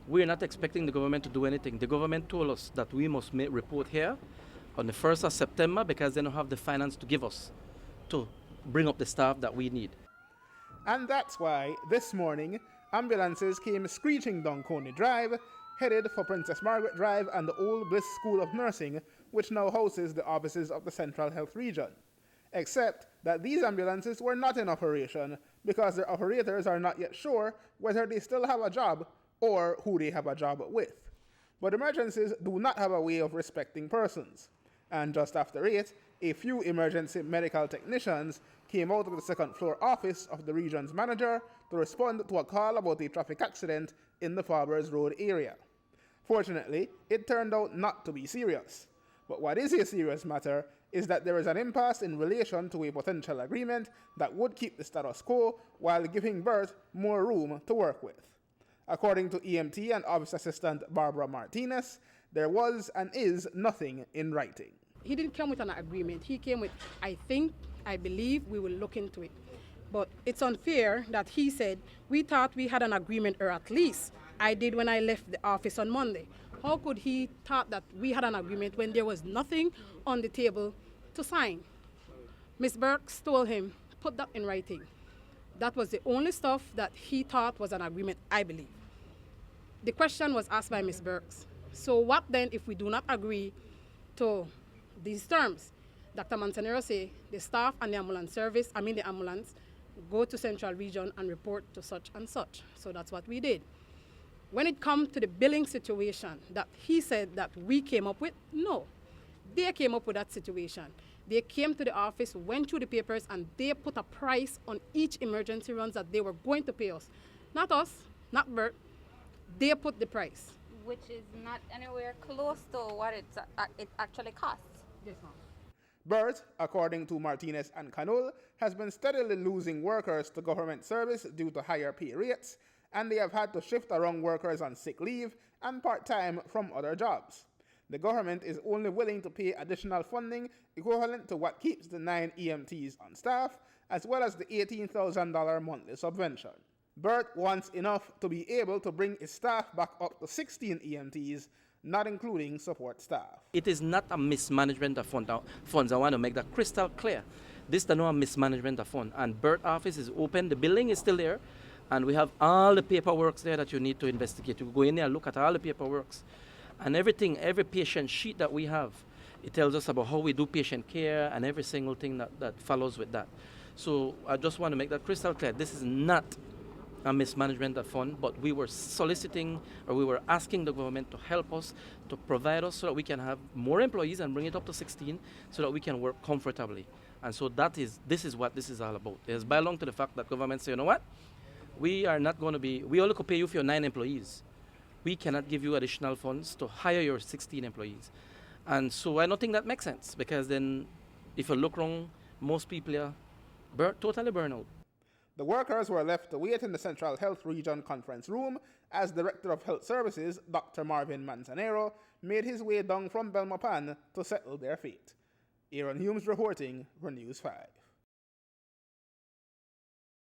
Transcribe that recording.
We're not expecting the government to do anything. The government told us that we must report here on the 1st of September because they don't have the finance to give us to bring up the staff that we need. And that's why, this morning, ambulances came screeching down Coney Drive, headed for Princess Margaret Drive and the Old Bliss School of Nursing, which now houses the offices of the Central Health Region. Except that these ambulances were not in operation because their operators are not yet sure whether they still have a job or who they have a job with. But emergencies do not have a way of respecting persons. And just after 8, a few emergency medical technicians came out of the second floor office of the region's manager to respond to a call about a traffic accident in the Farbers Road area. Fortunately, it turned out not to be serious. But what is a serious matter is that there is an impasse in relation to a potential agreement that would keep the status quo while giving BERT more room to work with. According to E.M.T and Office Assistant Barbara Martinez, there was and is nothing in writing. He didn't come with an agreement. He came with, I believe, we will look into it. But it's unfair that he said, we thought we had an agreement, or at least I did when I left the office on Monday. How could he thought that we had an agreement when there was nothing on the table to sign? Ms. Burks told him, put that in writing. That was the only stuff that he thought was an agreement, I believe. The question was asked by Ms. Burks. So what then if we do not agree to these terms? Dr. Manzanero say the staff and the ambulance the ambulance, go to Central Region and report to such and such. So that's what we did. When it comes to the billing situation that he said that we came up with, no. They came up with that situation. They came to the office, went through the papers, and they put a price on each emergency runs that they were going to pay us. Not us, not BERT. They put the price. Which is not anywhere close to what it actually costs. Yes, ma'am. BERT, according to Martinez and Canol, has been steadily losing workers to government service due to higher pay rates, and they have had to shift around workers on sick leave and part-time from other jobs. The government is only willing to pay additional funding equivalent to what keeps the 9 E.M.Ts on staff, as well as the $18,000 monthly subvention. BERT wants enough to be able to bring its staff back up to 16 E.M.Ts, not including support staff. It is not a mismanagement of funds. I want to make that crystal clear. This is not a mismanagement of funds. And BERT office is open. The building is still there. And we have all the paperwork there that you need to investigate. You go in there and look at all the paperwork. And everything, every patient sheet that we have, it tells us about how we do patient care and every single thing that follows with that. So I just want to make that crystal clear. This is not a mismanagement of fund, but we were soliciting, or we were asking the government to help us, to provide us so that we can have more employees and bring it up to 16 so that we can work comfortably. And so this is what this is all about. It's by along to the fact that government say, you know what? We only could pay you for your 9 employees. We cannot give you additional funds to hire your 16 employees. And so I don't think that makes sense, because then if you look wrong, most people are totally burnt out. The workers were left to wait in the Central Health Region conference room as Director of Health Services, Dr. Marvin Manzanero, made his way down from Belmopan to settle their fate. Aaron Humes reporting for News 5.